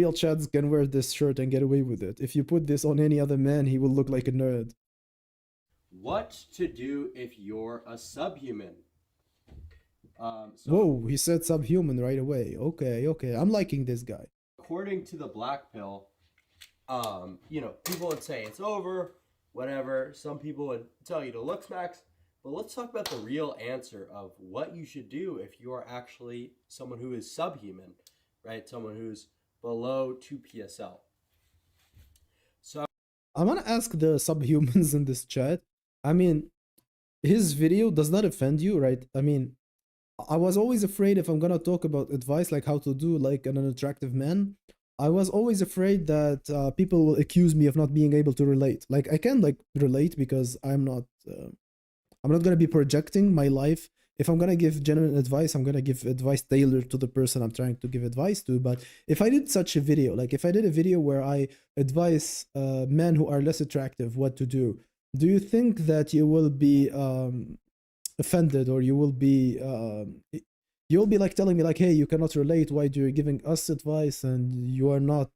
Real chads can wear this shirt and get away with it. If you put this on any other man, he will look like a nerd. What to do if you're a subhuman? So Whoa, he said subhuman right away. Okay, okay. I'm liking this guy. according to the black pill, people would say it's over, whatever. Some people would tell you to look max, but let's talk about the real answer of what you should do if you are actually someone who is subhuman, right? Someone who's below 2 PSL. So I want to ask the subhumans in this chat. I mean, his video does not offend you, right? I mean, I was always afraid if I'm gonna talk about advice like how to do like an attractive man. I was always afraid that people will accuse me of not being able to relate. Like I can like relate because I'm not gonna be projecting my life. If I'm gonna give genuine advice, I'm gonna give advice tailored to the person I'm trying to give advice to. But if I did such a video, like if I did a video where I advise men who are less attractive what to do you think that you will be offended, or you'll be like telling me like, hey, you cannot relate, why do you giving us advice, and you are not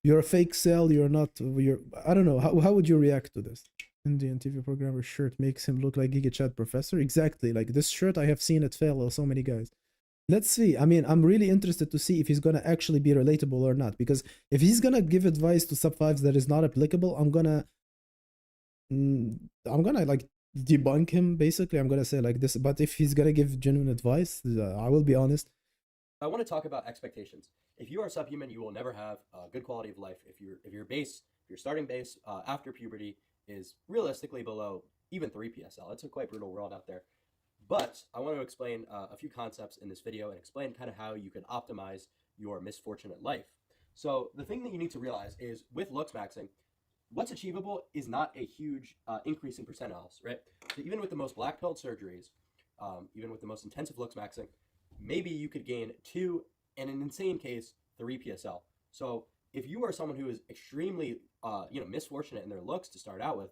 you're a fake cell, you're not you're I don't know, how would you react to this? Indian TV programmer shirt makes him look like Giga Chat professor. Exactly, like this shirt I have seen it fail so many guys. Let's see. I mean, I'm really interested to see if he's gonna actually be relatable or not, because if he's gonna give advice to sub fives that is not applicable, I'm gonna like debunk him basically. I'm gonna say like this, but if he's gonna give genuine advice, I will be honest. I want to talk about expectations. If you are subhuman, you will never have a good quality of life. If your starting base after puberty is realistically below even 3 PSL, it's a quite brutal world out there. But I want to explain a few concepts in this video and explain kind of how you can optimize your misfortunate life. So the thing that you need to realize is with looks maxing, what's achievable is not a huge increase in percentiles, right? So even with the most black pilled surgeries, even with the most intensive looks maxing, maybe you could gain 2, and in an insane case, 3 PSL. So if you are someone who is extremely, misfortunate in their looks to start out with,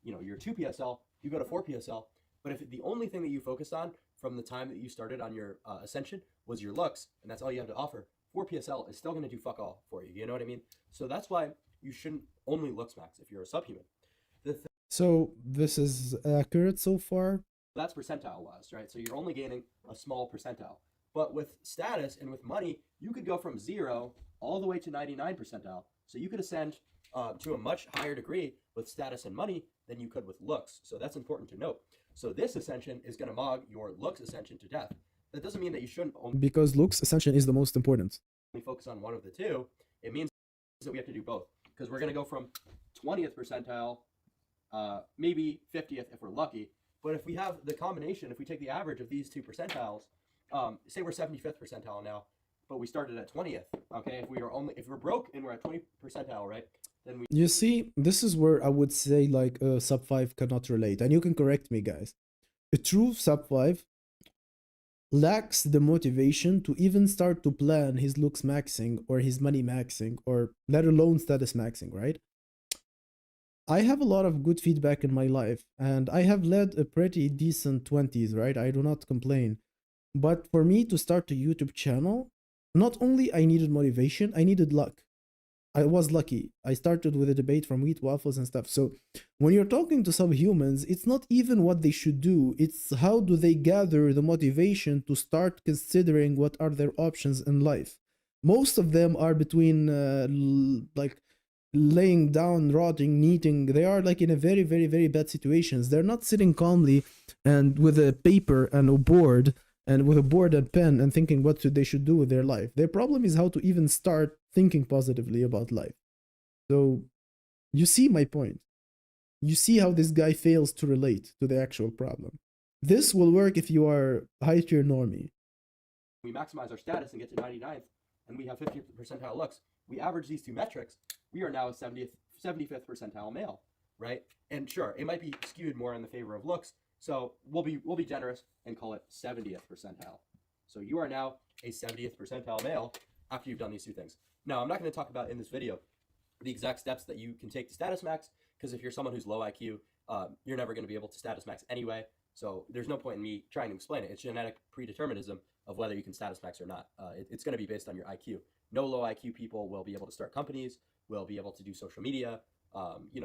you're 2 PSL, you go to 4 PSL. But if the only thing that you focused on from the time that you started on your ascension was your looks, and that's all you have to offer, 4 PSL is still going to do fuck all for you. You know what I mean? So that's why you shouldn't only looks max if you're a subhuman. So this is accurate so far. That's percentile wise, right? So you're only gaining a small percentile. But with status and with money, you could go from 0 all the way to 99 percentile. So you could ascend to a much higher degree with status and money than you could with looks. So that's important to note. So this ascension is going to mog your looks ascension to death. That doesn't mean that you shouldn't only Because looks ascension is the most important. focus on one of the two. It means that we have to do both, because we're going to go from 20th percentile, maybe 50th if we're lucky. But if we have the combination, if we take the average of these two percentiles, say we're 75th percentile now, but we started at 20th. Okay, if we're broke and we're at 20 percentile, right? Then You see, this is where I would say like a sub 5 cannot relate, and you can correct me, guys. A true sub 5 lacks the motivation to even start to plan his looks maxing or his money maxing, or let alone status maxing, right? I have a lot of good feedback in my life, and I have led a pretty decent 20s, right? I do not complain. But for me to start a YouTube channel, not only I needed motivation, I needed luck. I was lucky. I started with a debate from wheat waffles and stuff. So when you're talking to subhumans, it's not even what they should do. It's how do they gather the motivation to start considering what are their options in life. Most of them are between like laying down, rotting, kneading. They are like in a very, very, very bad situations. They're not sitting calmly and with a paper and a board and with a board and pen and thinking what they should do with their life. Their problem is how to even start thinking positively about life. So you see my point. You see how this guy fails to relate to the actual problem. This will work if you are high tier normie. we maximize our status and get to 99th, and we have 50th percentile looks. We average these two metrics. We are now a 75th percentile male, right? And sure, it might be skewed more in the favor of looks. So we'll be generous and call it 70th percentile. So you are now a 70th percentile male after you've done these two things. Now, I'm not going to talk about in this video the exact steps that you can take to status max, because if you're someone who's low IQ, you're never going to be able to status max anyway. So there's no point in me trying to explain it. It's genetic predeterminism of whether you can status max or not. It's going to be based on your IQ. no low IQ people will be able to start companies, will be able to do social media,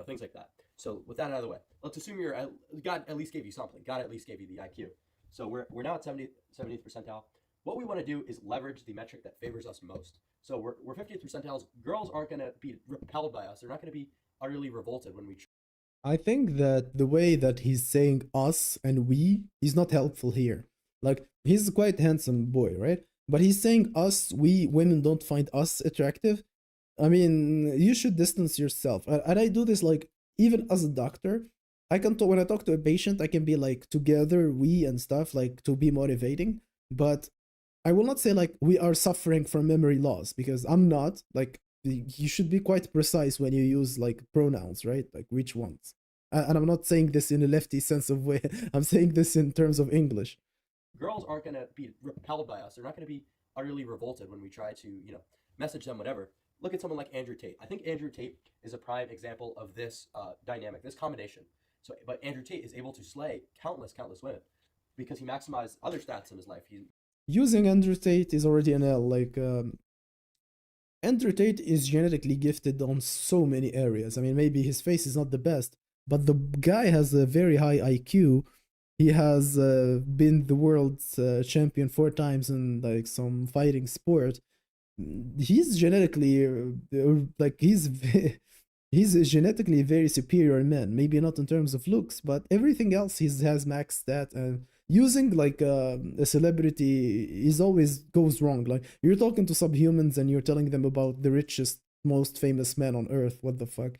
things like that. So with that out of the way, let's assume God at least gave you something. God at least gave you the IQ. So we're now at 70th percentile. What we want to do is leverage the metric that favors us most. So we're 50th percentiles. Girls aren't going to be repelled by us. They're not going to be utterly revolted when we. I think that the way that he's saying us and we is not helpful here. Like, he's a quite handsome boy, right? But he's saying us, we women don't find us attractive. I mean, you should distance yourself. And I do this like even as a doctor. I can talk when I talk to a patient, I can be like together, we and stuff, like to be motivating. But I will not say like we are suffering from memory loss because I'm not. Like, you should be quite precise when you use like pronouns, right? Like which ones. And I'm not saying this in a lefty sense of way. I'm saying this in terms of English. Girls aren't going to be repelled by us. They're not going to be utterly revolted when we try to, message them, whatever. Look at someone like Andrew Tate. I think Andrew Tate is a prime example of this dynamic, this combination. So, but Andrew Tate is able to slay countless women because he maximized other stats in his life. Using Andrew Tate is already an L. Like, Andrew Tate is genetically gifted on so many areas. I mean, maybe his face is not the best, but the guy has a very high IQ. He has been the world's champion 4 times in like some fighting sport. He's genetically he's genetically very superior man. Maybe not in terms of looks, but everything else he has maxed that. And using like a celebrity is always goes wrong. Like, you're talking to subhumans and you're telling them about the richest, most famous man on earth. What the fuck?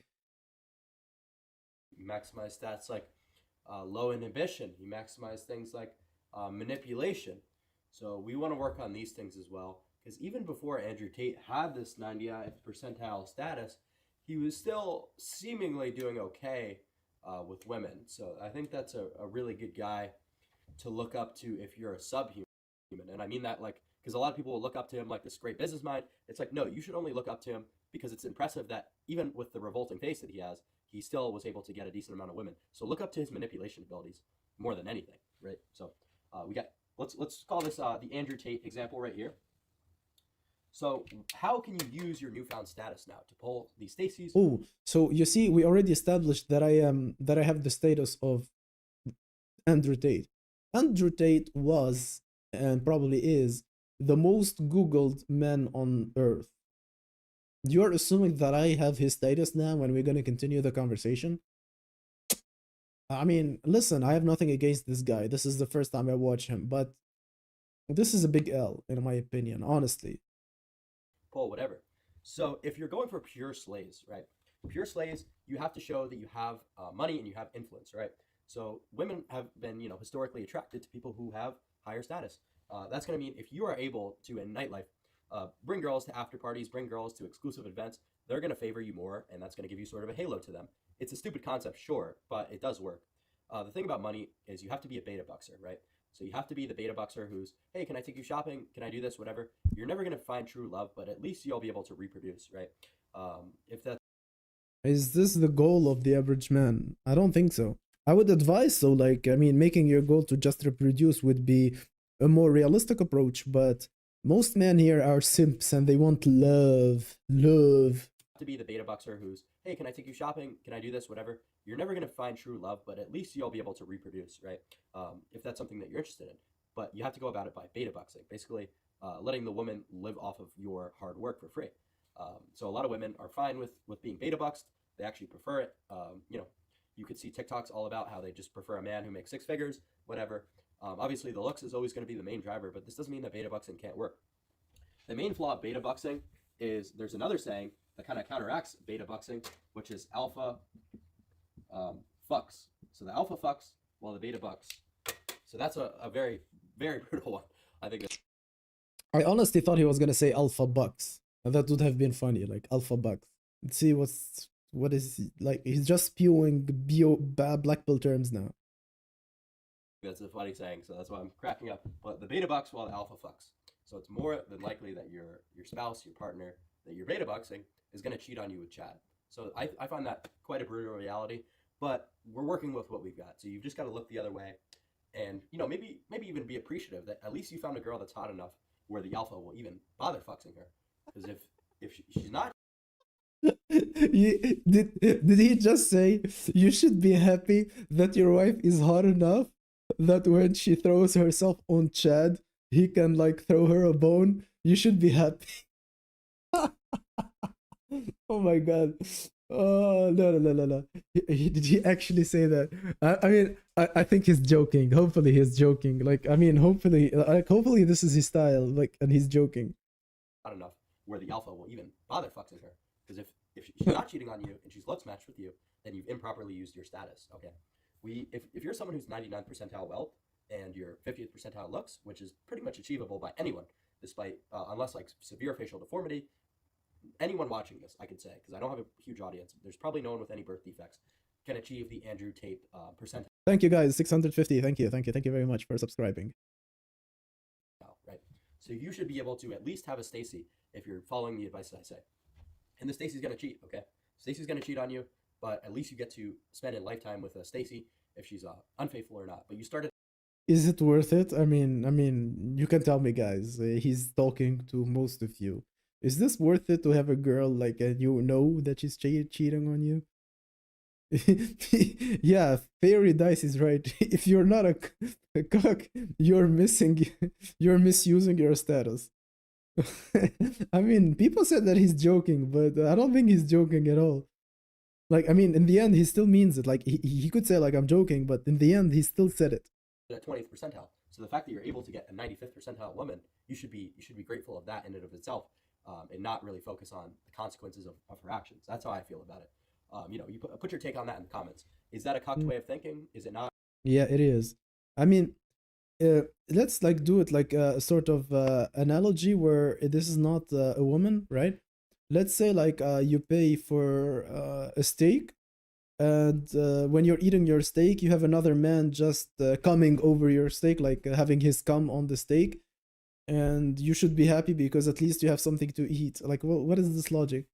Maximize stats like low inhibition. He maximized things like manipulation. So we want to work on these things as well. Because even before Andrew Tate had this 90th percentile status, he was still seemingly doing okay with women. So I think that's a really good guy to look up to if you're a subhuman. And I mean that like, because a lot of people will look up to him like this great business mind. It's like, no, you should only look up to him because it's impressive that even with the revolting face that he has, he still was able to get a decent amount of women. So look up to his manipulation abilities more than anything, right? So let's call this the Andrew Tate example right here. So how can you use your newfound status now to pull these Stacy's? Oh, so you see, we already established that I have the status of Andrew Tate. Andrew Tate was and probably is the most Googled man on earth. You're assuming that I have his status now when we're gonna continue the conversation? I mean, listen, I have nothing against this guy. This is the first time I watch him, but this is a big L, in my opinion, honestly. Pull whatever. So if you're going for pure slays, right? Pure slays, you have to show that you have money and you have influence, right? So women have been, historically attracted to people who have higher status. That's going to mean if you are able to, in nightlife, bring girls to after parties, bring girls to exclusive events, they're going to favor you more, and that's going to give you sort of a halo to them. It's a stupid concept, sure, but it does work. The thing about money is you have to be a beta buxer, right? So you have to be the beta buxer who's, hey, can I take you shopping? Can I do this? Whatever. You're never going to find true love, but at least you'll be able to reproduce, right? If that's Is this the goal of the average man? I don't think so. I would advise so, like, I mean, making your goal to just reproduce would be a more realistic approach, but most men here are simps and they want love. Love. to be the beta buxer who's, hey, can I take you shopping? Can I do this? Whatever. You're never going to find true love, but at least you'll be able to reproduce, right? If that's something that you're interested in. But you have to go about it by beta buxing, basically letting the woman live off of your hard work for free. So a lot of women are fine with being beta buxed. They actually prefer it. You could see TikToks all about how they just prefer a man who makes 6 figures, whatever. Obviously, the looks is always going to be the main driver, but this doesn't mean that beta buxing can't work. The main flaw of beta buxing is there's another saying that kind of counteracts beta buxing, which is alpha fucks. So the alpha fucks while the beta bucks. So that's a very, very brutal one. I think it's I honestly thought he was gonna say alpha bucks. And that would have been funny, like alpha bucks. Let's see what is he, like he's just spewing black pill terms now. that's a funny saying, so that's why I'm cracking up. But the beta bucks while the alpha fucks. So it's more than likely that your spouse, your partner, that you're beta buxing is going to cheat on you with Chad. So I find that quite a brutal reality, but we're working with what we've got. So you've just got to look the other way and, maybe even be appreciative that at least you found a girl that's hot enough where the alpha will even bother fuxing her. Because if she's not Did he just say you should be happy that your wife is hot enough that when she throws herself on Chad, he can like throw her a bone? You should be happy. Oh my god. Oh no no no no no. Did he actually say that? I mean I think he's joking. Hopefully he's joking. Like I mean hopefully this is his style. Like and he's joking. not enough where the alpha will even bother fucking her. Because if she's not cheating on you and she's looks matched with you, then you've improperly used your status. Okay, if you're someone who's 99th percentile wealth and you're 50th percentile looks, which is pretty much achievable by anyone, despite unless like severe facial deformity, anyone watching this, I could say, because I don't have a huge audience, there's probably no one with any birth defects can achieve the Andrew Tate percentile. Thank you guys, 650. Thank you very much for subscribing. Right. So you should be able to at least have a Stacy if you're following the advice that I say. And the Stacy's gonna cheat, okay? Stacy's gonna cheat on you, but at least you get to spend a lifetime with a Stacy if she's unfaithful or not. But you started. Is it worth it? I mean, you can tell me, guys. He's talking to most of you. Is this worth it to have a girl like you know that she's cheating on you? Yeah, Fairy Dice is right. If you're not a cock, you're misusing your status. I mean, people said that he's joking, but I don't think he's joking at all. Like, I mean, in the end, he still means it. Like, he could say like I'm joking, but in the end, he still said it. At 20th percentile. So the fact that you're able to get a 95th percentile woman, you should be grateful of that in and of itself, and not really focus on the consequences of her actions. That's how I feel about it. You put your take on that in the comments. Is that a cocked way of thinking? Is it not? Yeah, it is. I mean, let's like do it like a sort of analogy where this is not a woman, right? Let's say like you pay for a steak, and when you're eating your steak, you have another man just coming over your steak, like having his cum on the steak, and you should be happy because at least you have something to eat. Like, well, what is this logic?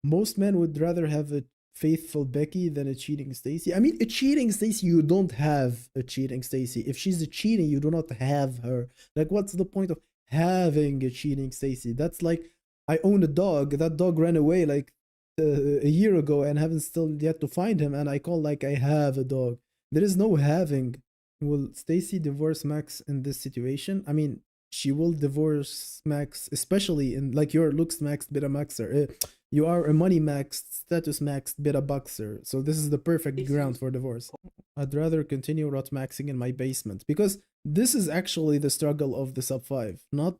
Most men would rather have a faithful Becky than a cheating Stacy. I mean, a cheating Stacy, you don't have a cheating Stacy. If she's a cheating, you do not have her. Like, what's the point of having a cheating Stacy? That's like, I own a dog. That dog ran away like a year ago and haven't still yet to find him, and I call like I have a dog. There is no having. Will Stacy divorce Max in this situation? I mean, she will divorce Max, especially in like your looks maxed beta maxer. You are a money maxed, status maxed beta boxer, so this is the perfect ground for divorce. I'd rather continue rot maxing in my basement because this is actually the struggle of the sub 5, not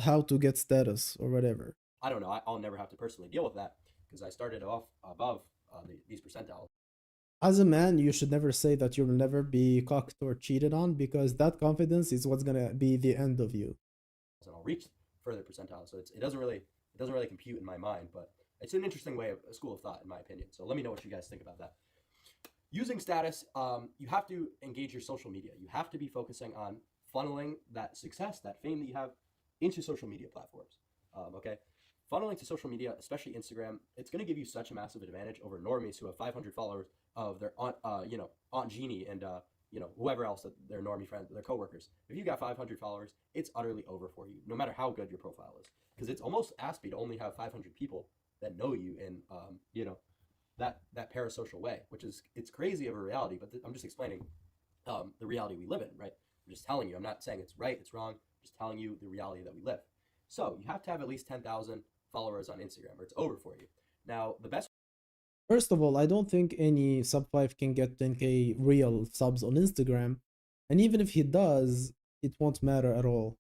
how to get status or whatever. I don't know. I'll never have to personally deal with that because I started off above these percentiles. As a man, you should never say that you'll never be cocked or cheated on because that confidence is what's gonna be the end of you. And I'll reach further percentiles, so it doesn't really compute in my mind, but it's an interesting way of a school of thought in my opinion. So let me know what you guys think about that. Using status, you have to engage your social media. You have to be focusing on funneling that success, that fame that you have into social media platforms. Okay, funneling to social media, especially Instagram, it's going to give you such a massive advantage over normies who have 500 followers of their aunt, Aunt Jeannie and whoever else that their normie friends, their coworkers. If you got 500 followers, it's utterly over for you, no matter how good your profile is, because it's almost aspy to only have 500 people that know you in that parasocial way, which is it's crazy of a reality. But I'm just explaining the reality we live in, right? I'm just telling you. I'm not saying it's right, it's wrong. I'm just telling you the reality that we live. So you have to have at least 10,000 followers on Instagram, or it's over for you. Now, the best. First of all, I don't think any sub 5 can get 10k real subs on Instagram, and even if he does, it won't matter at all.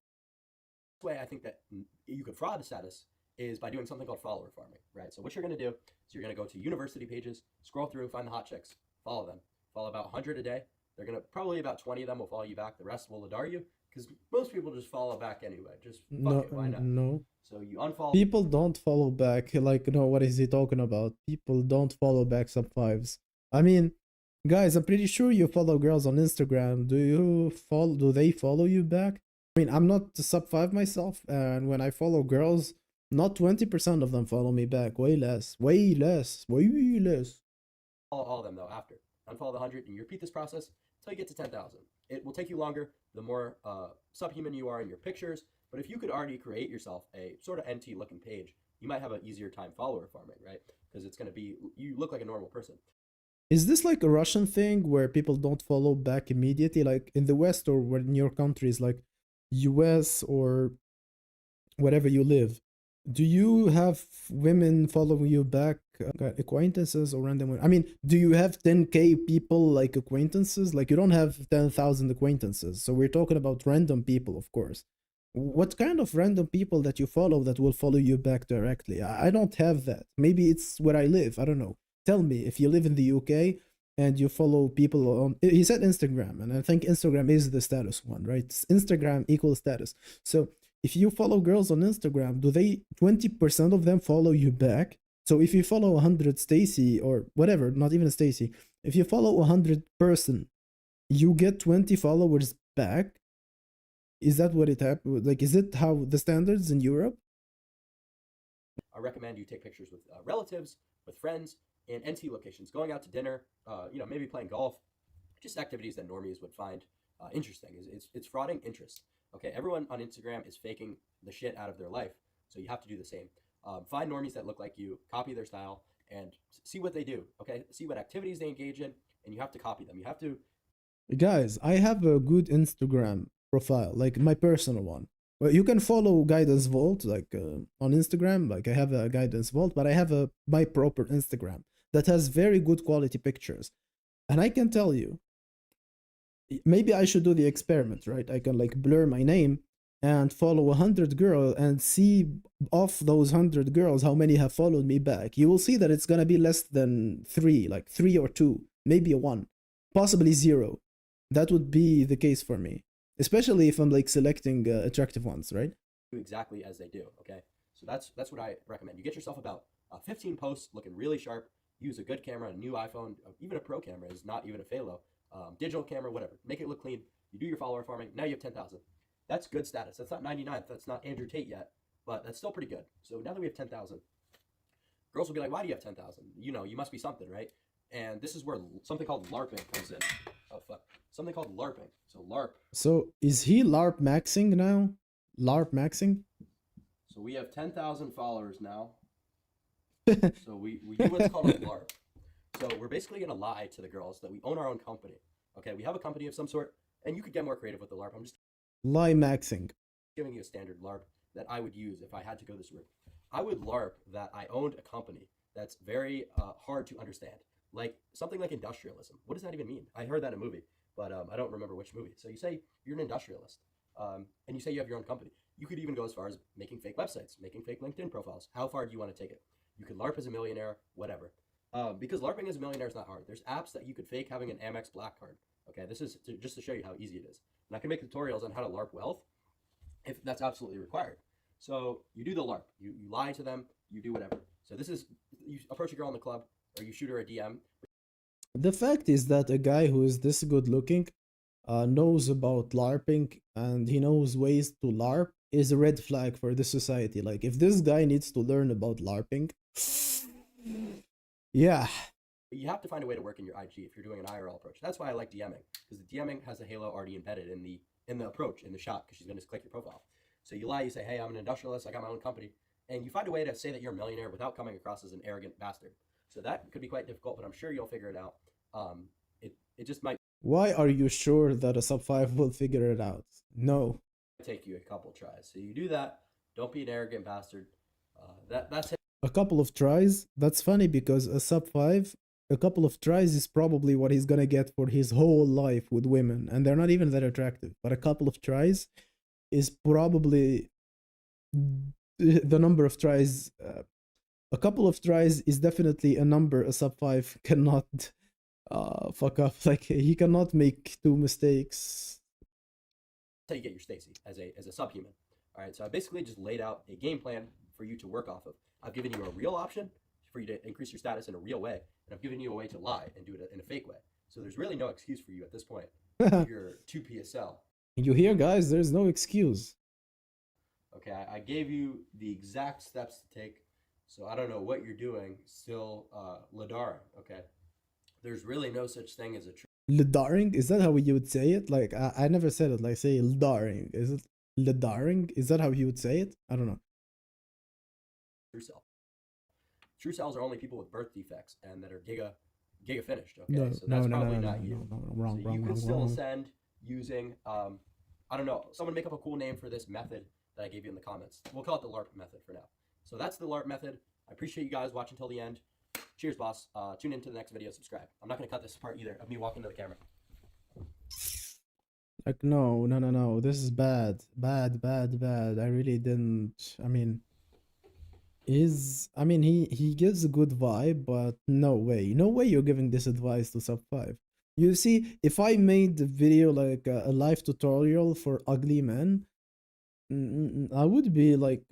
Way I think that you could fraud the status is by doing something called follower farming, right? So what you're going to do is you're going to go to university pages, scroll through, find the hot chicks, follow them, follow about 100 a day. They're going to probably about 20 of them will follow you back. The rest will ladar you because most people just follow back anyway. Just fuck it, why not? No. So you unfollow. People don't follow back. Like, no, what is he talking about? People don't follow back sub 5s. I mean, guys, I'm pretty sure you follow girls on Instagram. Do they follow you back? I mean, I'm not sub 5 myself, and when I follow girls, not 20% of them follow me back. Way less. Way less. Way less. Follow all of them though after. Unfollow the 100 and you repeat this process until you get to 10,000. It will take you longer the more subhuman you are in your pictures, But if you could already create yourself a sort of NT looking page, you might have an easier time follower farming, right? Because it's going to be, you look like a normal person. Is this like a Russian thing where people don't follow back immediately, like in the West or in your countries, like US or wherever you live? Do you have women following you back, acquaintances or random? I mean, do you have 10K people like acquaintances? Like you don't have 10,000 acquaintances. So we're talking about random people, of course. What kind of random people that you follow that will follow you back directly? I don't have that. Maybe it's where I live. I don't know. Tell me if you live in the UK and you follow people on. He said Instagram, and I think Instagram is the status one, right? Instagram equals status. So if you follow girls on Instagram, do they 20% of them follow you back? So if you follow 100 Stacy or whatever, not even Stacy, if you follow 100 person, you get 20 followers back. Is that what it happened? Like, is it how the standards in Europe? I recommend you take pictures with relatives, with friends, in NT locations, going out to dinner, maybe playing golf, just activities that normies would find interesting. It's frauding interest. Okay, everyone on Instagram is faking the shit out of their life, so you have to do the same. Find normies that look like you, copy their style, and see what they do. Okay, see what activities they engage in, and you have to copy them. You have to. Guys, I have a good Instagram profile, like my personal one. Well, you can follow Guidance Vault, like on Instagram. Like I have a Guidance Vault, but I have my proper Instagram that has very good quality pictures, and I can tell you, maybe I should do the experiment, right? I can like blur my name and follow 100 girls and see of those 100 girls how many have followed me back. You will see that it's gonna be less than 3, like 3 or 2, maybe a 1, possibly 0. That would be the case for me, especially if I'm like selecting attractive ones, right? Do exactly as they do. Okay, so that's what I recommend. You get yourself about 15 posts looking really sharp. Use a good camera, a new iPhone, even a pro camera is not even a Phalo. Digital camera, whatever. Make it look clean. You do your follower farming. Now you have 10,000. That's good status. That's not 99th. That's not Andrew Tate yet, but that's still pretty good. So now that we have 10,000, girls will be like, "Why do you have 10,000? You must be something, right?" And this is where something called LARPing comes in. Oh fuck, something called LARPing. So LARP. So is he LARP maxing now? LARP maxing? So we have 10,000 followers now. So we do what's called a LARP. So we're basically gonna lie to the girls that we own our own company. Okay, we have a company of some sort, and you could get more creative with the LARP. I'm just Lie maxing. giving you a standard LARP that I would use if I had to go this route. I would LARP that I owned a company that's very hard to understand, like something like industrialism. What does that even mean? I heard that in a movie, but I don't remember which movie. So you say you're an industrialist, and you say you have your own company. You could even go as far as making fake websites, making fake LinkedIn profiles. How far do you want to take it? You could LARP as a millionaire, whatever. Because LARPing as a millionaire is not hard. There's apps that you could fake having an Amex Black card. Okay, this is just to show you how easy it is. And I can make tutorials on how to LARP wealth if that's absolutely required. So you do the LARP. You lie to them. You do whatever. So this is, you approach a girl in the club or you shoot her a DM. The fact is that a guy who is this good looking knows about LARPing and he knows ways to LARP is a red flag for the society. Like if this guy needs to learn about LARPing, yeah. You have to find a way to work in your IG if you're doing an IRL approach. That's why I like DMing, because the DMing has a halo already embedded in the approach, in the shot, because she's going to click your profile. So you lie, you say, "Hey, I'm an industrialist, I got my own company," and you find a way to say that you're a millionaire without coming across as an arrogant bastard. So that could be quite difficult, but I'm sure you'll figure it out. It just might Why are you sure that a sub 5 will figure it out? No. take you a couple tries. So you do that. Don't be an arrogant bastard. That's it. A couple of tries? That's funny because a sub 5, a couple of tries is probably what he's gonna get for his whole life with women, and they're not even that attractive. But a couple of tries is probably the number of tries. A couple of tries is definitely a number a sub 5 cannot fuck up. Like he cannot make 2 mistakes. That's how you get your Stacy as a subhuman. All right, so I basically just laid out a game plan for you to work off of. I've given you a real option for you to increase your status in a real way, and I've given you a way to lie and do it in a fake way. So there's really no excuse for you at this point. You're 2 PSL. You hear, guys? There's no excuse. Okay, I gave you the exact steps to take, so I don't know what you're doing. Still, Ladar. Okay, there's really no such thing as a Ldaring? Is that how you would say it? Like I never said it. Like say Ldaring. Is it? Ledaring? Is that how he would say it? I don't know. True cell. True cells are only people with birth defects and that are giga finished. Okay, No, so no, that's no, no, probably no, not no, you. no, no, wrong, So wrong, you wrong, could still wrong. send using I don't know, someone make up a cool name for this method that I gave you in the comments. We'll call it the LARP method for now. So that's the LARP method. I appreciate you guys watching till the end. Cheers, boss. Tune into the next video. Subscribe. I'm not gonna cut this part either of me walking to the camera. Like, no, no, no, no. This is bad. Bad, bad, bad. I really didn't. I mean, he gives a good vibe, but no way. No way you're giving this advice to sub 5. You see, if I made the video like a live tutorial for ugly men, I would be like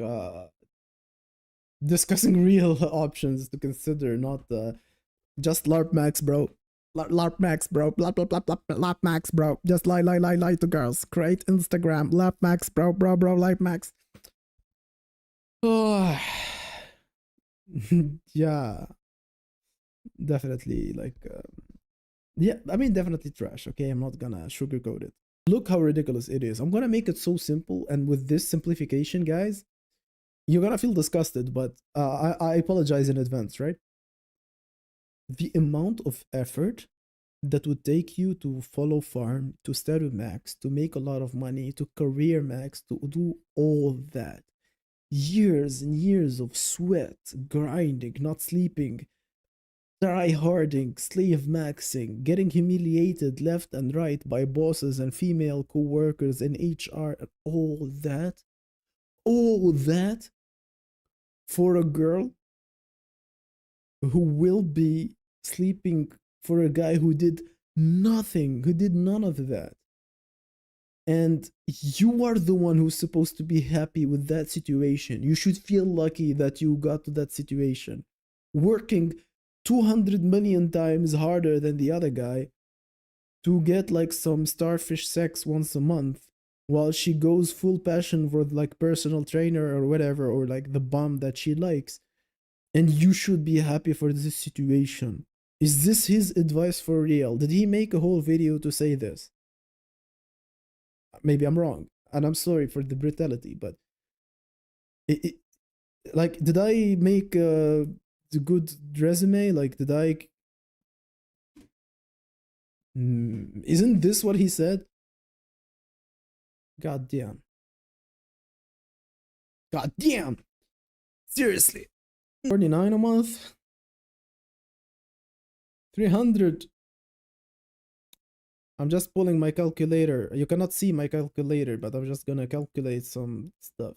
discussing real options to consider, not just LARP max, bro. LARP max, bro. Blah blah blah blah. LARP max, bro. Just lie to girls. Create Instagram. LARP max, bro. LARP max. Oh, yeah, definitely. Like, yeah, I mean, definitely trash. Okay, I'm not gonna sugarcoat it. Look how ridiculous it is. I'm gonna make it so simple, and with this simplification, guys, you're gonna feel disgusted, but I apologize in advance, right? The amount of effort that would take you to follow farm, to stereo max, to make a lot of money, to career max, to do all that. Years and years of sweat, grinding, not sleeping, try harding, slave maxing, getting humiliated left and right by bosses and female co-workers in HR, and all that for a girl who will be sleeping for a guy who did nothing, who did none of that. And you are the one who's supposed to be happy with that situation. You should feel lucky that you got to that situation. Working 200 million times harder than the other guy to get like some starfish sex once a month while she goes full passion for like personal trainer or whatever, or like the bum that she likes. And you should be happy for this situation. Is this his advice for real? Did he make a whole video to say this? Maybe I'm wrong, and I'm sorry for the brutality, but like, did I make the good resume? Like, did I? Isn't this what he said? God damn. God damn. Seriously. 49 a month. 300. I'm just pulling my calculator. You cannot see my calculator, but I'm just gonna calculate some stuff.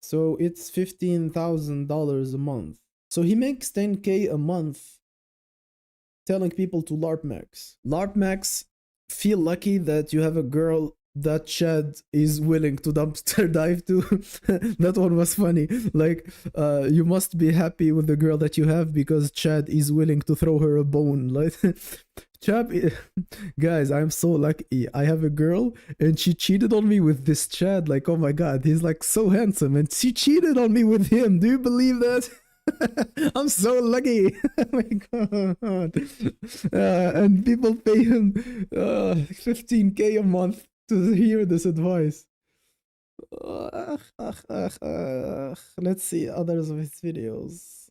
So it's $15,000 a month. So he makes 10K a month telling people to LARP max. LARP max, feel lucky that you have a girl that Chad is willing to dumpster dive to. That one was funny. Like, you must be happy with the girl that you have because Chad is willing to throw her a bone. Like, Chad, guys, I'm so lucky. I have a girl and she cheated on me with this Chad. Like, oh my god, he's like so handsome, and she cheated on me with him. Do you believe that? I'm so lucky. Oh my god. And people pay him 15K a month to hear this advice. Let's see others of his videos.